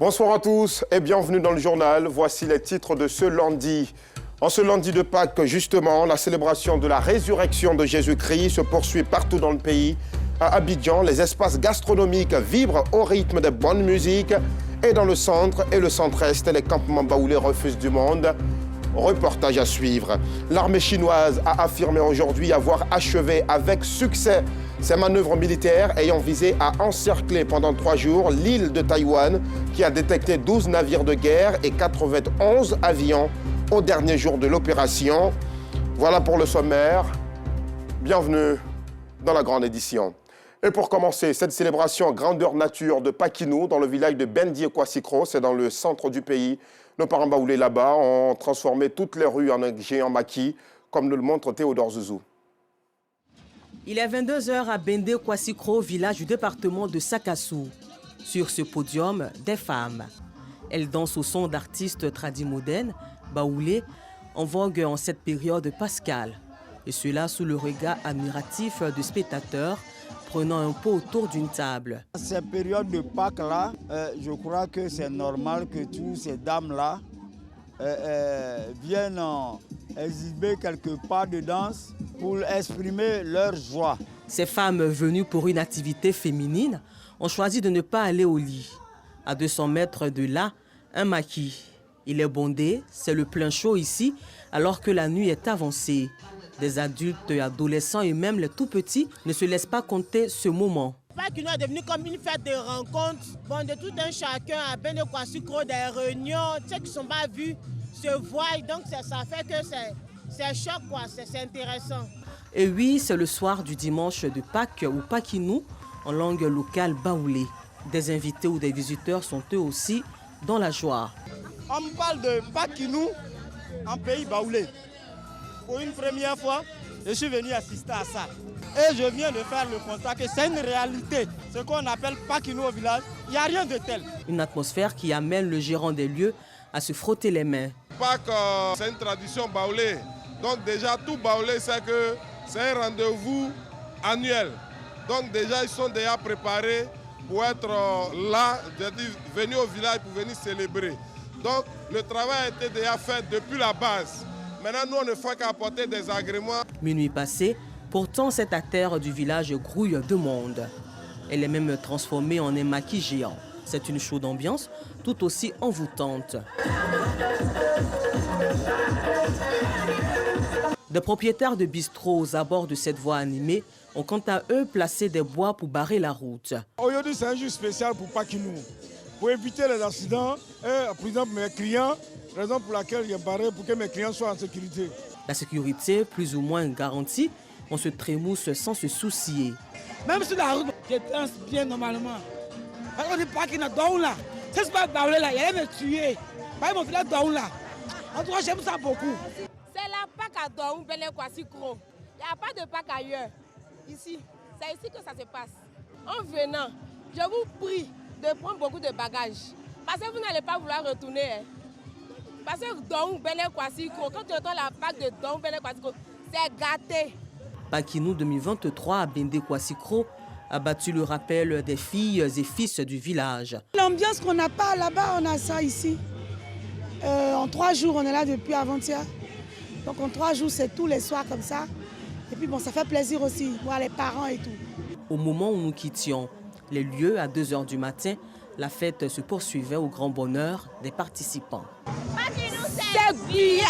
Bonsoir à tous et bienvenue dans le journal. Voici les titres de ce lundi. En ce lundi de Pâques, justement, la célébration de la résurrection de Jésus-Christ se poursuit partout dans le pays. À Abidjan, les espaces gastronomiques vibrent au rythme de bonne musique. Et dans le centre et le centre-est, les campements baoulés refusent du monde. Reportage à suivre. L'armée chinoise a affirmé aujourd'hui avoir achevé avec succès ces manœuvres militaires ayant visé à encercler pendant 3 jours l'île de Taïwan qui a détecté 12 navires de guerre et 91 avions au dernier jour de l'opération. Voilà pour le sommaire. Bienvenue dans la grande édition. Et pour commencer, cette célébration grandeur nature de Pakinou dans le village de Bendié-Kwassikro, c'est dans le centre du pays. Nos parents baoulés là-bas ont transformé toutes les rues en un géant maquis, comme nous le montre Théodore Zouzou. Il est 22h à Bendié-Kwassikro, village du département de Sakassou. Sur ce podium, des femmes. Elles dansent au son d'artistes tradimodernes, baoulés, en vogue en cette période pascale. Et cela sous le regard admiratif de spectateurs, prenant un pot autour d'une table. Cette période de Pâques-là, je crois que c'est normal que toutes ces dames-là viennent exhiber quelques pas de danse pour exprimer leur joie. Ces femmes venues pour une activité féminine ont choisi de ne pas aller au lit. À 200 mètres de là, un maquis. Il est bondé, c'est le plein chaud ici, alors que la nuit est avancée. Des adultes, adolescents et même les tout-petits ne se laissent pas compter ce moment. Pakinou est devenu comme une fête de rencontres. Bon, de tout un chacun à Bendié-Kwassikro, des réunions, ceux qui ne sont pas vus se voient. Donc ça fait que c'est choc, quoi. C'est intéressant. Et oui, c'est le soir du dimanche de Pâques ou Pakinou, en langue locale baoulé. Des invités ou des visiteurs sont eux aussi dans la joie. On me parle de Pakinou en pays baoulé. Pour une première fois, je suis venu assister à ça. Et je viens de faire le constat que c'est une réalité. Ce qu'on appelle Pakinou au village, il n'y a rien de tel. Une atmosphère qui amène le gérant des lieux à se frotter les mains. Pâques, c'est une tradition baoulée. Donc déjà, tout baoulé, c'est que c'est un rendez-vous annuel. Donc déjà, ils sont déjà préparés pour être là, venus au village pour venir célébrer. Donc le travail a été déjà fait depuis la base. Maintenant, nous, on ne fait qu'apporter des agréments. Minuit passé, pourtant cette artère du village grouille de monde. Elle est même transformée en un maquis géant. C'est une chaude ambiance, tout aussi envoûtante. Des propriétaires de bistrots aux abords de cette voie animée ont quant à eux placé des bois pour barrer la route. Aujourd'hui, c'est un jour spécial pour Pakinou. Pour éviter les accidents, et, par exemple, mes clients, raison pour laquelle j'ai barré pour que mes clients soient en sécurité. La sécurité, plus ou moins garantie, on se trémousse sans se soucier. Même sur la route, je danse bien normalement. Parce qu'on dit pas qu'il y a un là. Si c'est pas baoulé là, il allait me tuer. Par exemple, mon village là. En tout cas, j'aime ça beaucoup. C'est la Pâques à Daoum, Bendié-Kwassikro. Il n'y a pas de Pâques ailleurs. Ici, c'est ici que ça se passe. En venant, je vous prie de prendre beaucoup de bagages. Parce que vous n'allez pas vouloir retourner. Hein. Parce que Daoum, Bendié-Kwassikro, quand tu entends la Pâques de Daoum, Bendié-Kwassikro, c'est gâté. Pakinou 2023 à Bendié-Kwassikro a battu le rappel des filles et fils du village. L'ambiance qu'on n'a pas là-bas, on a ça ici. En 3 jours, on est là depuis avant-hier. Donc en 3 jours, c'est tous les soirs comme ça. Et puis bon, ça fait plaisir aussi, voir les parents et tout. Au moment où nous quittions les lieux à 2 h du matin, la fête se poursuivait au grand bonheur des participants. C'est bien.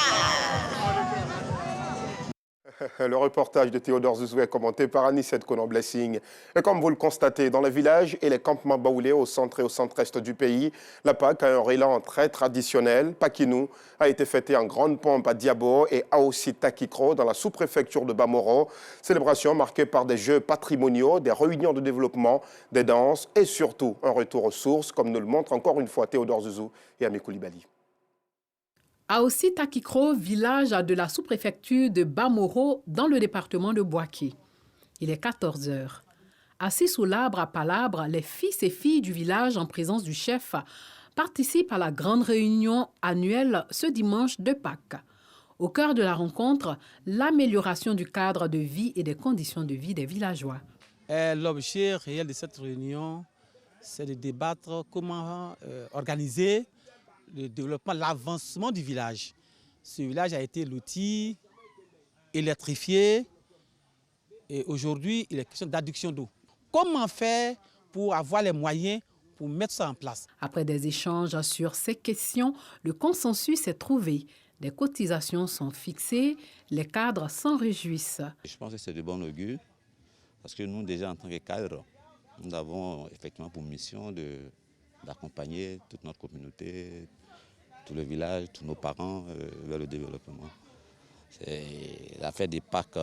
Le reportage de Théodore Zouzou est commenté par Anissette Konon-Blessing. Et comme vous le constatez, dans les villages et les campements baoulés au centre et au centre-est du pays, la Pâques a un élan très traditionnel. Pakinou a été fêté en grande pompe à Diabo et à aussi Takikro dans la sous-préfecture de Bamoro. Célébration marquée par des jeux patrimoniaux, des réunions de développement, des danses et surtout un retour aux sources, comme nous le montre encore une fois Théodore Zouzou et Ami Koulibaly. Aossi Takikro, village de la sous-préfecture de Bamoro, dans le département de Bouaké. Il est 14 h. Assis sous l'arbre à palabres, les fils et filles du village, en présence du chef, participent à la grande réunion annuelle ce dimanche de Pâques. Au cœur de la rencontre, l'amélioration du cadre de vie et des conditions de vie des villageois. L'objet réel de cette réunion, c'est de débattre comment organiser le développement, l'avancement du village. Ce village a été loti, électrifié, et aujourd'hui, il est question d'adduction d'eau. Comment faire pour avoir les moyens pour mettre ça en place? Après des échanges sur ces questions, le consensus est trouvé. Des cotisations sont fixées, les cadres s'en réjouissent. Je pense que c'est de bon augure, parce que nous, déjà en tant que cadres, nous avons effectivement pour mission d'accompagner toute notre communauté, tout le village, tous nos parents vers le développement. La fête des Pâques,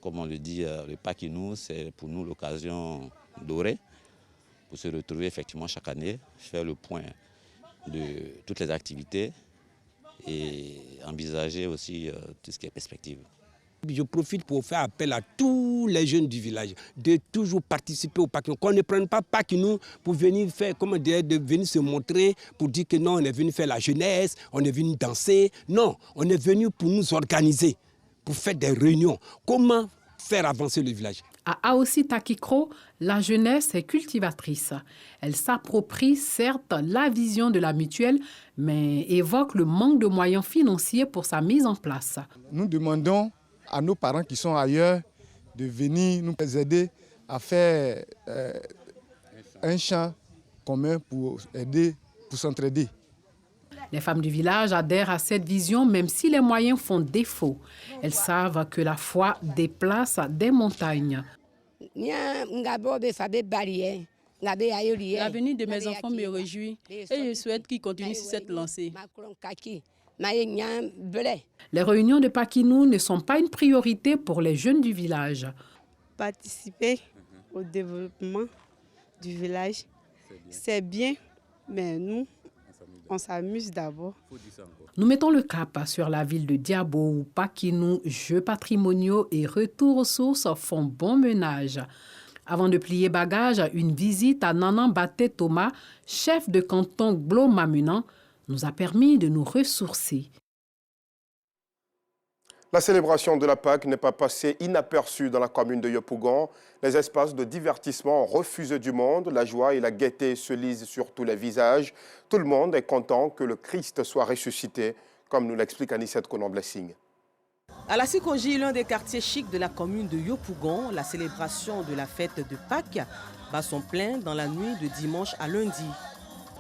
comme on le dit, le Pâques-Inou, c'est pour nous l'occasion dorée pour se retrouver effectivement chaque année, faire le point de toutes les activités et envisager aussi tout ce qui est perspective. Je profite pour faire appel à tous les jeunes du village de toujours participer au Pâques-Inou. Qu'on ne prenne pas Pâques-Inou pour venir faire, de venir se montrer, pour dire que non, on est venu faire la jeunesse, on est venu danser. Non, on est venu pour nous organiser, pour faire des réunions. Comment faire avancer le village? À Aossi Takikro, la jeunesse est cultivatrice. Elle s'approprie certes la vision de la mutuelle, mais évoque le manque de moyens financiers pour sa mise en place. Nous demandons à nos parents qui sont ailleurs de venir nous aider à faire un champ commun pour aider, pour s'entraider. Les femmes du village adhèrent à cette vision même si les moyens font défaut. Elles savent que la foi déplace des montagnes. L'avenir de mes enfants me réjouit et je souhaite qu'ils continuent sur cette lancée. Les réunions de Pâques-Inou ne sont pas une priorité pour les jeunes du village. Participer au développement du village, c'est bien, mais nous, on s'amuse d'abord. Nous mettons le cap sur la ville de Diabo où Pâques-Inou, jeux patrimoniaux et retour aux sources font bon ménage. Avant de plier bagage, une visite à Nanan Baté Thomas, chef de canton Glo-Mamunan, nous a permis de nous ressourcer. La célébration de la Pâque n'est pas passée inaperçue dans la commune de Yopougon. Les espaces de divertissement ont refusé du monde. La joie et la gaieté se lisent sur tous les visages. Tout le monde est content que le Christ soit ressuscité, comme nous l'explique Anissette Konan-Blessing. À la Sikonji, l'un des quartiers chics de la commune de Yopougon, la célébration de la fête de Pâques bat son plein dans la nuit de dimanche à lundi.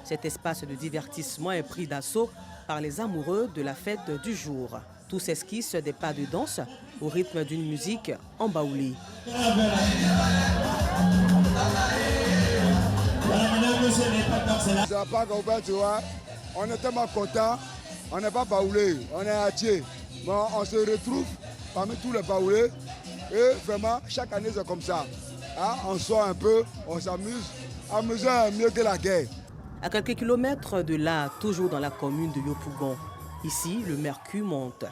Cet espace de divertissement est pris d'assaut par les amoureux de la fête du jour. Tous esquissent des pas de danse au rythme d'une musique en baoulé. On est tellement contents, on n'est pas baoulé, on est atié. Bon, on se retrouve parmi tous les baoulés et vraiment chaque année c'est comme ça. Hein? On sort un peu, on s'amuse, amuser mieux que la guerre. À quelques kilomètres de là, toujours dans la commune de Yopougon, ici le mercure monte.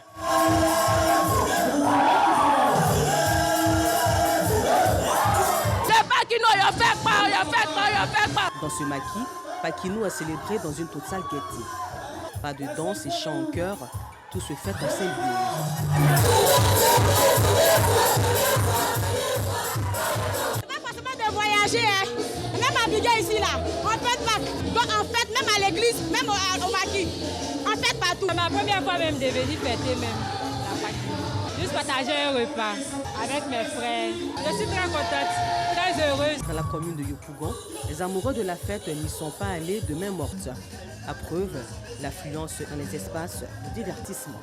Dans ce maquis, Pâques-Inou a célébré dans une totale gaieté. Pas de danse et chant en chœur, tout se fait en symbiose. C'est pas forcément de voyager, hein. Même à Bidjan ici là, on fête Pâques. Donc en fait, même à l'église, même au maquis, on fête partout. C'est ma première fois même de venir fêter même la Pâques. Juste partager un repas avec mes frères. Je suis très contente, très heureuse. Dans la commune de Yopougon, les amoureux de la fête n'y sont pas allés de main morte. À preuve, l'affluence dans les espaces de divertissement.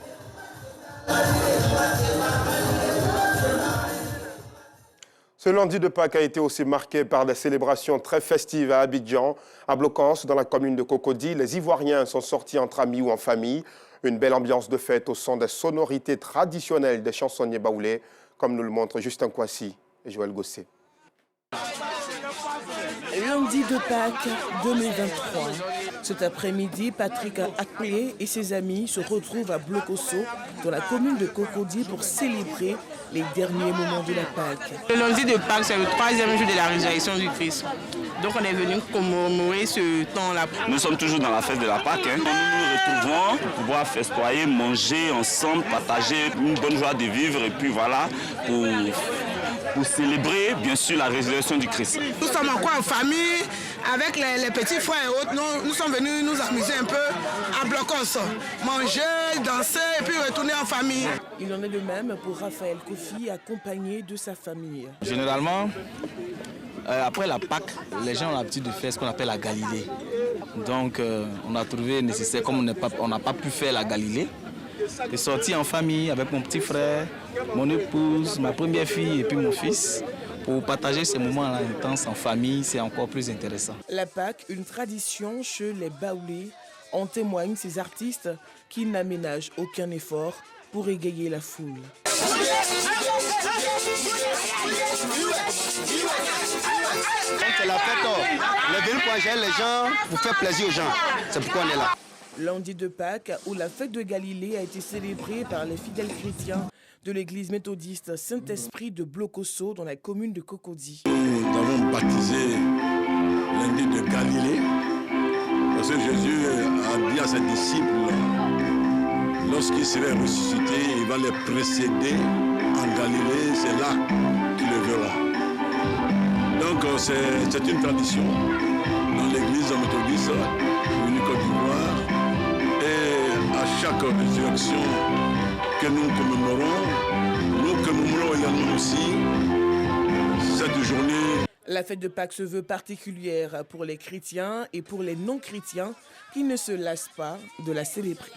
Ce lundi de Pâques a été aussi marqué par des célébrations très festives à Abidjan. À Blocance, dans la commune de Cocody, les Ivoiriens sont sortis entre amis ou en famille. Une belle ambiance de fête au son des sonorités traditionnelles des chansonniers baoulés, comme nous le montrent Justin Kouassi et Joël Gosset. Lundi de Pâques 2023. Cet après-midi, Patrick Akpé et ses amis se retrouvent à Blokoso, dans la commune de Cocody, pour célébrer les derniers moments de la Pâque. Le lundi de Pâques, c'est le 3e jour de la résurrection du Christ. Donc on est venu commémorer ce temps-là. Nous sommes toujours dans la fête de la Pâque. Nous nous retrouvons pour pouvoir festoyer, manger ensemble, partager une bonne joie de vivre et puis voilà, pour célébrer bien sûr la résurrection du Christ. Nous sommes encore en famille, avec les petits frères et autres, nous sommes venus nous amuser un peu à Blocos, manger, danser et puis retourner en famille. Il en est de même pour Raphaël Kofi, accompagné de sa famille. Généralement, après la Pâque, les gens ont l'habitude de faire ce qu'on appelle la Galilée. Donc on a trouvé nécessaire, comme on n'a pas pu faire la Galilée, de sortir en famille avec mon petit frère, mon épouse, ma première fille et puis mon fils. Pour partager ces moments-là intenses en famille, c'est encore plus intéressant. La Pâque, une tradition chez les Baoulés, en témoignent ces artistes qui n'aménagent aucun effort pour égayer la foule. C'est la fête, on est venu pour agir les gens, pour faire plaisir aux gens. C'est pourquoi on est là. Lundi de Pâques, où la fête de Galilée a été célébrée par les fidèles chrétiens de l'église méthodiste Saint-Esprit de Blocoso dans la commune de Cocody. Nous avons baptisé lundi de Galilée parce que Jésus a dit à ses disciples, lorsqu'il serait ressuscité, il va les précéder en Galilée, c'est là qu'ils le verront. Donc c'est une tradition dans l'église méthodiste du Côte d'Ivoire et à chaque résurrection que nous commémorons également aussi cette journée. La fête de Pâques se veut particulière pour les chrétiens et pour les non-chrétiens qui ne se lassent pas de la célébrer.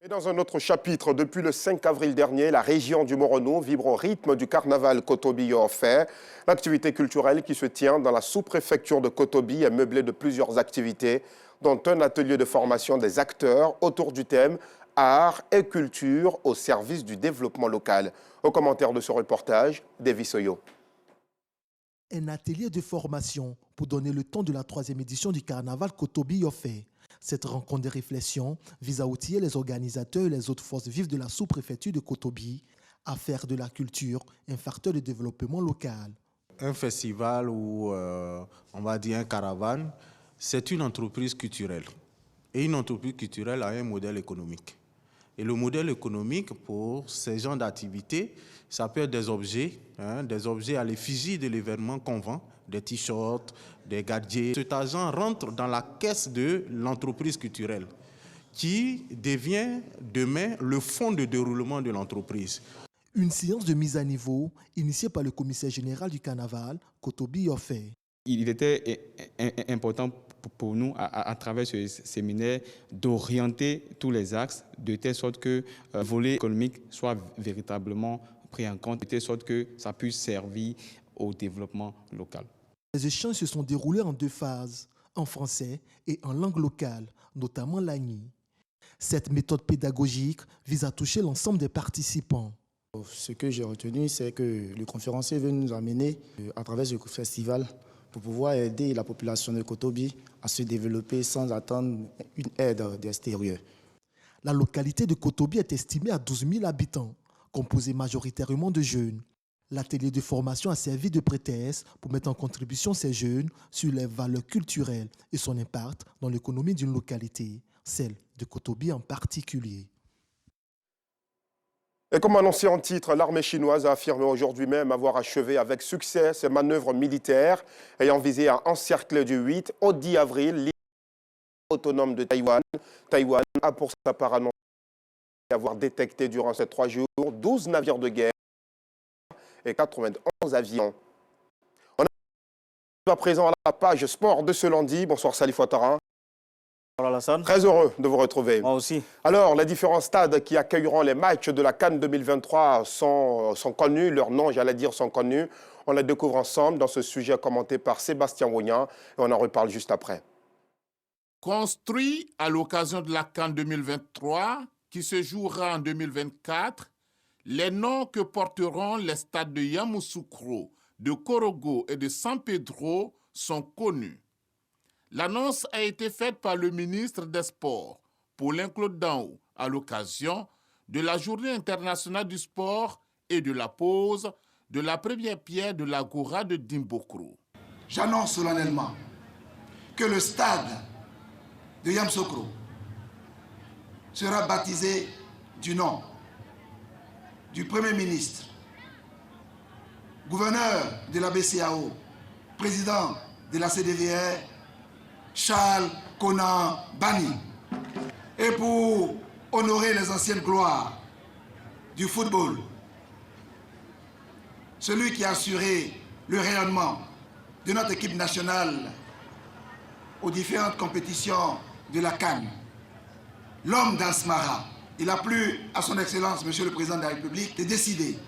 Et dans un autre chapitre, depuis le 5 avril dernier, la région du Morono vibre au rythme du carnaval Kotobi-Yoffé. L'activité culturelle qui se tient dans la sous-préfecture de Kotobi est meublée de plusieurs activités, dont un atelier de formation des acteurs autour du thème art et culture au service du développement local. Au commentaire de ce reportage, Davis Oyo. Un atelier de formation pour donner le ton de la 3e édition du carnaval Kotobi-Yoffé. Cette rencontre de réflexion vise à outiller les organisateurs et les autres forces vives de la sous-préfecture de Kotobi à faire de la culture un facteur de développement local. Un festival ou on va dire un caravane, c'est une entreprise culturelle. Et une entreprise culturelle a un modèle économique. Et le modèle économique pour ces genres d'activités, ça peut être des objets à l'effigie de l'événement qu'on vend, des t-shirts, des gadgets. Cet argent rentre dans la caisse de l'entreprise culturelle qui devient demain le fonds de déroulement de l'entreprise. Une séance de mise à niveau initiée par le commissaire général du carnaval, Kotobi-Yoffé. Il était important pour nous, à travers ce séminaire, d'orienter tous les axes de telle sorte que le volet économique soit véritablement pris en compte, de telle sorte que ça puisse servir au développement local. Les échanges se sont déroulés en 2 phases, en français et en langue locale, notamment l'agni. Cette méthode pédagogique vise à toucher l'ensemble des participants. Ce que j'ai retenu, c'est que le conférencier veut nous amener à travers ce festival pour pouvoir aider la population de Kotobi à se développer sans attendre une aide extérieure. La localité de Kotobi est estimée à 12 000 habitants, composée majoritairement de jeunes. L'atelier de formation a servi de prétexte pour mettre en contribution ces jeunes sur les valeurs culturelles et son impact dans l'économie d'une localité, celle de Kotobi en particulier. Et comme annoncé en titre, l'armée chinoise a affirmé aujourd'hui même avoir achevé avec succès ses manœuvres militaires ayant visé à encercler du 8 au 10 avril l'île autonome de Taïwan. Taïwan a pour sa part annoncé avoir détecté durant ces 3 jours 12 navires de guerre et 91 avions. On est à présent à la page sport de ce lundi. Bonsoir Salif Ouattara. Très heureux de vous retrouver. Moi aussi. Alors, les différents stades qui accueilleront les matchs de la CAN 2023 sont connus. Leurs noms, j'allais dire, sont connus. On les découvre ensemble dans ce sujet commenté par Sébastien Wognan et on en reparle juste après. Construit à l'occasion de la CAN 2023 qui se jouera en 2024, les noms que porteront les stades de Yamoussoukro, de Korogo et de San Pedro sont connus. L'annonce a été faite par le ministre des Sports, Paulin-Claude Danho, à l'occasion de la Journée internationale du sport et de la pose de la première pierre de l'Agora de Dimbokro. J'annonce solennellement que le stade de Yamoussoukro sera baptisé du nom du Premier ministre, gouverneur de la BCEAO, président de la CDVR, Charles Konan Bani. Et pour honorer les anciennes gloires du football, celui qui a assuré le rayonnement de notre équipe nationale aux différentes compétitions de la CAN, l'homme d'Asmara, il a plu à son Excellence, Monsieur le Président de la République, de décider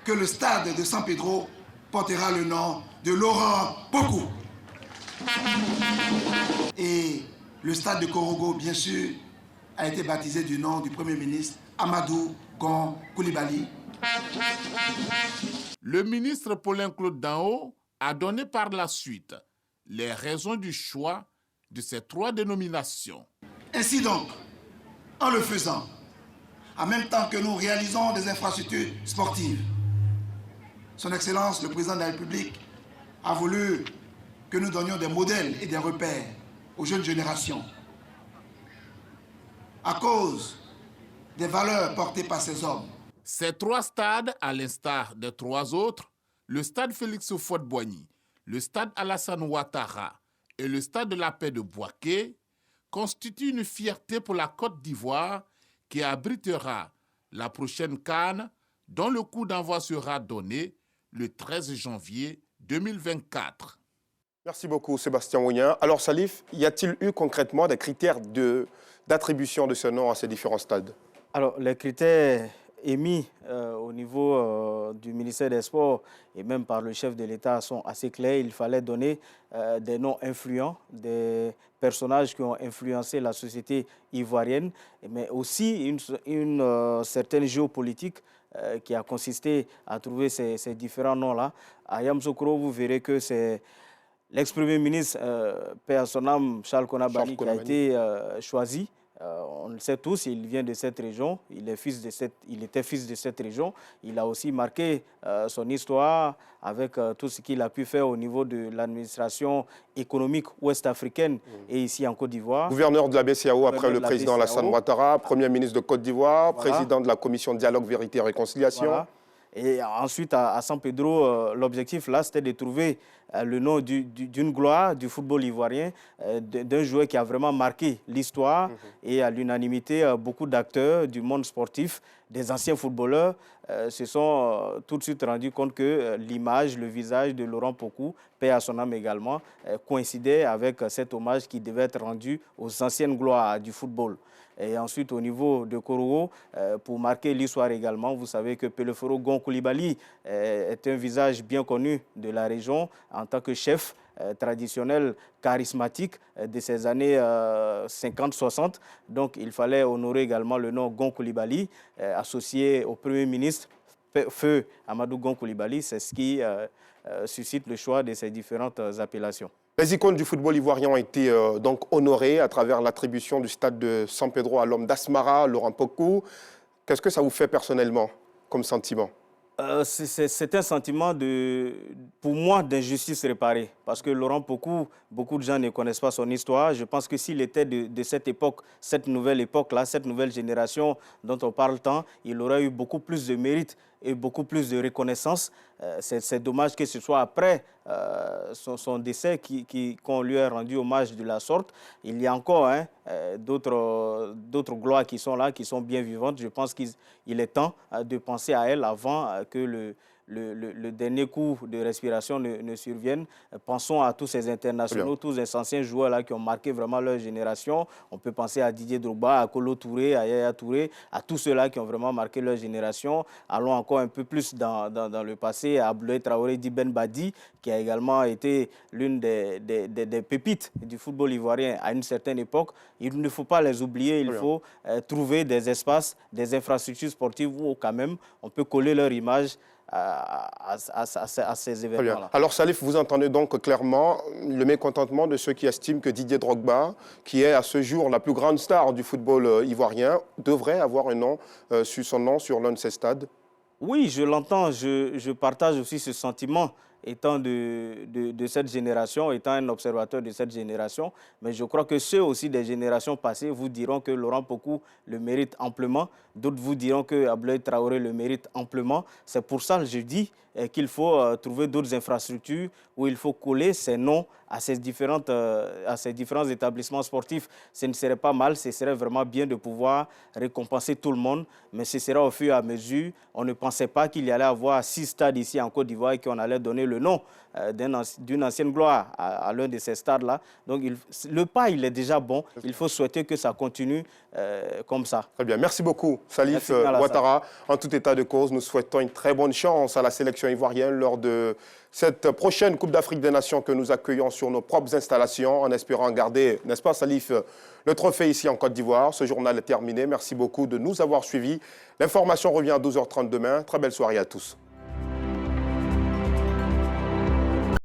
que le stade de San Pedro portera le nom de Laurent Pokou. Et le stade de Korogo, bien sûr, a été baptisé du nom du Premier ministre Amadou Gon Coulibaly. Le ministre Paulin-Claude Danho a donné par la suite les raisons du choix de ces 3 dénominations. Ainsi donc, en le faisant, en même temps que nous réalisons des infrastructures sportives, Son Excellence, le Président de la République, a voulu que nous donnions des modèles et des repères aux jeunes générations. À cause des valeurs portées par ces hommes. Ces 3 stades, à l'instar des 3 autres, le stade Félix Houphouët-Boigny, le stade Alassane Ouattara et le stade de la Paix de Bouaké, constituent une fierté pour la Côte d'Ivoire qui abritera la prochaine CAN dont le coup d'envoi sera donné le 13 janvier 2024. Merci beaucoup Sébastien Ougnin. Alors Salif, y a-t-il eu concrètement des critères d'attribution de ce nom à ces différents stades? Alors les critères émis au niveau du ministère des Sports et même par le chef de l'État sont assez clairs. Il fallait donner des noms influents, des personnages qui ont influencé la société ivoirienne, mais aussi une certaine géopolitique qui a consisté à trouver ces différents noms-là. À Yamoussoukro, vous verrez que c'est l'ex-premier ministre, paix à son âme, Charles Konan Bani, qui a été choisi. On le sait tous, il vient de cette région, il était fils de cette région. Il a aussi marqué son histoire avec tout ce qu'il a pu faire au niveau de l'administration économique ouest-africaine et ici en Côte d'Ivoire. Gouverneur de la BCEAO après le président Alassane Ouattara, Premier ministre de Côte d'Ivoire, président de la commission Dialogue, Vérité et Réconciliation. Voilà. Et ensuite, à San Pedro, l'objectif là, c'était de trouver le nom d'une gloire du football ivoirien, d'un joueur qui a vraiment marqué l'histoire. Et à l'unanimité, beaucoup d'acteurs du monde sportif, des anciens footballeurs, se sont tout de suite rendus compte que l'image, le visage de Laurent Pokou, paix à son âme également, coïncidait avec cet hommage qui devait être rendu aux anciennes gloires du football. Et ensuite, au niveau de Korogo, pour marquer l'histoire également, vous savez que Peleforo Gon Coulibaly est un visage bien connu de la région en tant que chef traditionnel, charismatique de ces années 50-60. Donc, il fallait honorer également le nom Gon Coulibaly, associé au Premier ministre, Feu Amadou Gon Coulibaly. C'est ce qui suscite le choix de ces différentes appellations. Les icônes du football ivoirien ont été donc honorées à travers l'attribution du stade de San Pedro à l'homme d'Asmara, Laurent Pokou. Qu'est-ce que ça vous fait personnellement comme sentiment? C'est un sentiment, pour moi, d'injustice réparée. Parce que Laurent Pokou, beaucoup de gens ne connaissent pas son histoire. Je pense que s'il était de cette époque, cette nouvelle époque-là, cette nouvelle génération dont on parle tant, il aurait eu beaucoup plus de mérite et beaucoup plus de reconnaissance. C'est dommage que ce soit après son décès qu'on lui ait rendu hommage de la sorte. Il y a encore d'autres gloires qui sont là, qui sont bien vivantes. Je pense qu'il est temps de penser à elles avant que le dernier coup de respiration ne survienne. Pensons à tous ces internationaux, tous ces anciens joueurs là qui ont marqué vraiment leur génération. On peut penser à Didier Drogba, à Kolo Touré, à Yaya Touré, à tous ceux-là qui ont vraiment marqué leur génération. Allons encore un peu plus dans le passé, à Abdoulaye Traoré Diben Badi, qui a également été l'une des pépites du football ivoirien à une certaine époque. Il ne faut pas les oublier, il faut trouver des espaces, des infrastructures sportives où quand même on peut coller leur image à ces événements-là. Alors Salif, vous entendez donc clairement le mécontentement de ceux qui estiment que Didier Drogba, qui est à ce jour la plus grande star du football ivoirien, devrait avoir un nom sur son nom sur l'un de ces stades? Oui, je l'entends, je partage aussi ce sentiment. étant de cette génération, étant un observateur de cette génération, mais je crois que ceux aussi des générations passées vous diront que Laurent Pokou le mérite amplement. D'autres vous diront que Abdoulaye Traoré le mérite amplement. C'est pour ça que je dis qu'il faut trouver d'autres infrastructures où il faut coller ces noms à ces différents établissements sportifs. Ce ne serait pas mal, ce serait vraiment bien de pouvoir récompenser tout le monde, mais ce sera au fur et à mesure. On ne pensait pas qu'il y allait avoir 6 stades ici en Côte d'Ivoire et qu'on allait donner le nom d'une ancienne gloire à l'un de ces stades-là. Donc le pas, il est déjà bon. Il faut souhaiter que ça continue comme ça. Très bien. Merci beaucoup, Salif Ouattara. En tout état de cause, nous souhaitons une très bonne chance à la sélection ivoirienne lors de cette prochaine Coupe d'Afrique des Nations que nous accueillons sur nos propres installations, en espérant garder, n'est-ce pas, Salif, le trophée ici en Côte d'Ivoire. Ce journal est terminé. Merci beaucoup de nous avoir suivis. L'information revient à 12h30 demain. Très belle soirée à tous.